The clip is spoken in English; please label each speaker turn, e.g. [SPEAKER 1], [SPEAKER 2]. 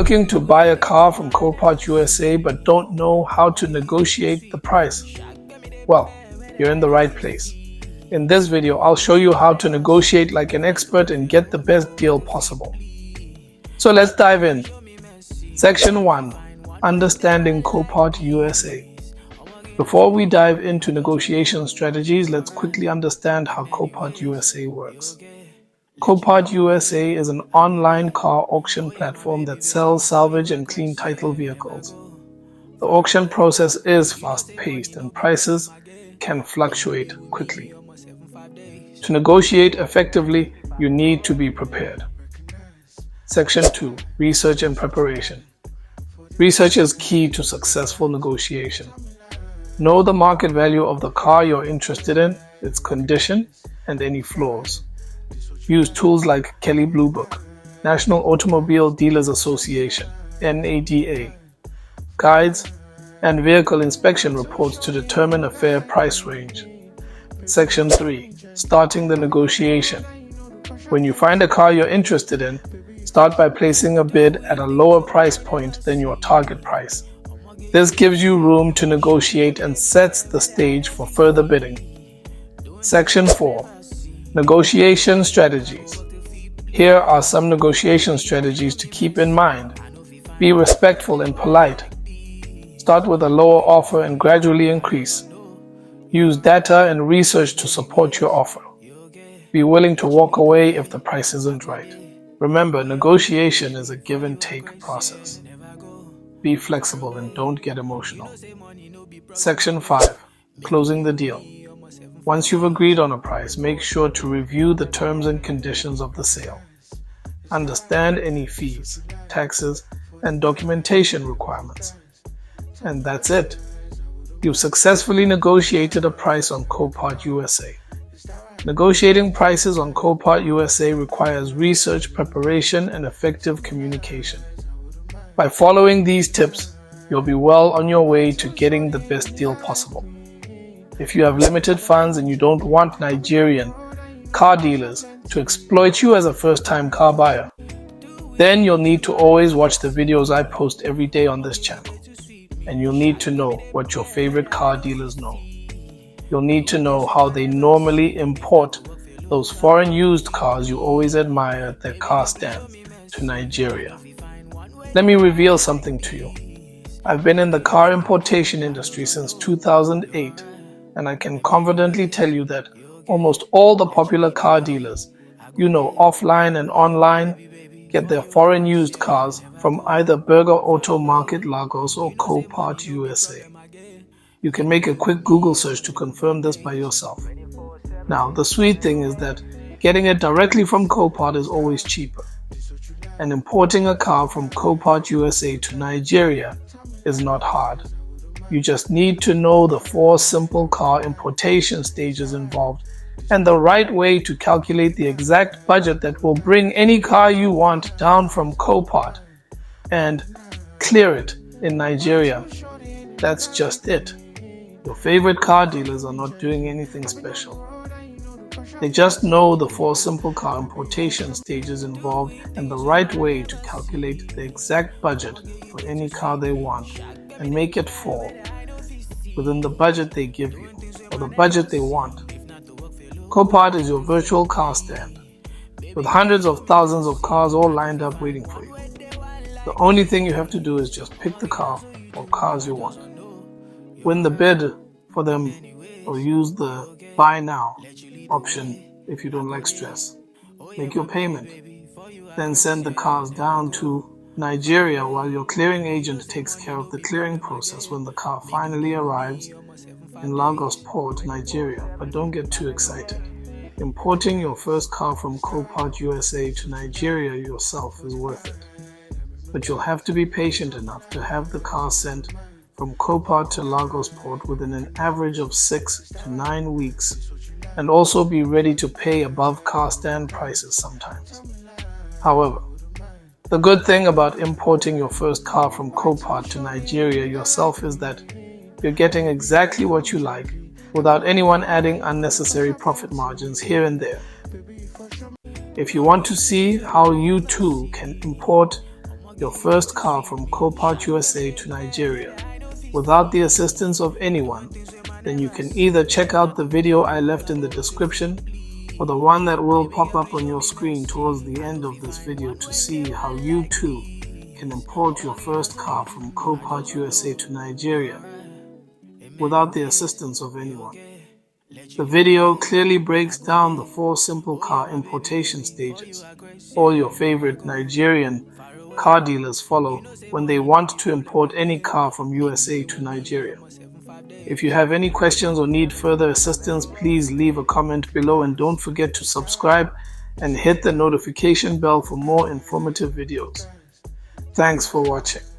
[SPEAKER 1] looking to buy a car from Copart USA but don't know how to negotiate the price? Well, you're in the right place. In this video, I'll show you how to negotiate like an expert and get the best deal possible. So let's dive in. Section 1. Understanding Copart USA. Before we dive into negotiation strategies, let's quickly understand how Copart USA works. Copart USA is an online car auction platform that sells salvage and clean title vehicles. The auction process is fast-paced and prices can fluctuate quickly. To negotiate effectively, you need to be prepared. Section 2. Research and preparation. Research is key to successful negotiation. Know the market value of the car you're interested in, its condition, and any flaws. Use tools like Kelley Blue Book, National Automobile Dealers Association, NADA, guides, and vehicle inspection reports to determine a fair price range. Section 3. Starting the negotiation. When you find a car you're interested in, start by placing a bid at a lower price point than your target price. This gives you room to negotiate and sets the stage for further bidding. Section 4. Negotiation strategies. Here are some negotiation strategies to keep in mind. Be respectful and polite. Start with a lower offer and gradually increase. Use data and research to support your offer. Be willing to walk away if the price isn't right. Remember, negotiation is a give and take process. Be flexible and don't get emotional. Section 5. Closing the deal. Once you've agreed on a price, make sure to review the terms and conditions of the sale. Understand any fees, taxes, and documentation requirements. And that's it. You've successfully negotiated a price on Copart USA. Negotiating prices on Copart USA requires research, preparation, and effective communication. By following these tips, you'll be well on your way to getting the best deal possible. If you have limited funds and you don't want Nigerian car dealers to exploit you as a first-time car buyer, then you'll need to always watch the videos I post every day on this channel. And you'll need to know what your favorite car dealers know. You'll need to know how they normally import those foreign used cars you always admire at their car stands to Nigeria. Let me reveal something to you. I've been in the car importation industry since 2008, and I can confidently tell you that almost all the popular car dealers, offline and online, get their foreign used cars from either Berger Auto Market Lagos or Copart USA. You can make a quick Google search to confirm this by yourself. Now, the sweet thing is that getting it directly from Copart is always cheaper. And importing a car from Copart USA to Nigeria is not hard. You just need to know the 4 simple car importation stages involved and the right way to calculate the exact budget that will bring any car you want down from Copart and clear it in Nigeria. That's just it. Your favorite car dealers are not doing anything special. They just know the 4 simple car importation stages involved and the right way to calculate the exact budget for any car they want and make it fall within the budget they give you or the budget they want. Copart is your virtual car stand with hundreds of thousands of cars all lined up waiting for you. The only thing you have to do is just pick the car or cars you want. Win the bid for them or use the buy now option if you don't like stress. Make your payment. Then send the cars down to Nigeria while your clearing agent takes care of the clearing process when the car finally arrives in Lagos Port, Nigeria. But don't get too excited. Importing your first car from Copart USA to Nigeria yourself is worth it. But you'll have to be patient enough to have the car sent from Copart to Lagos Port within an average of 6 to 9 weeks, and also be ready to pay above car stand prices sometimes. However, the good thing about importing your first car from Copart to Nigeria yourself is that you're getting exactly what you like without anyone adding unnecessary profit margins here and there. If you want to see how you too can import your first car from Copart USA to Nigeria without the assistance of anyone, then you can either check out the video I left in the description or the one that will pop up on your screen towards the end of this video to see how you too can import your first car from Copart USA to Nigeria without the assistance of anyone. The video clearly breaks down the 4 simple car importation stages all your favorite Nigerian car dealers follow when they want to import any car from USA to Nigeria. If you have any questions or need further assistance, please leave a comment below and don't forget to subscribe and hit the notification bell for more informative videos. Thanks for watching.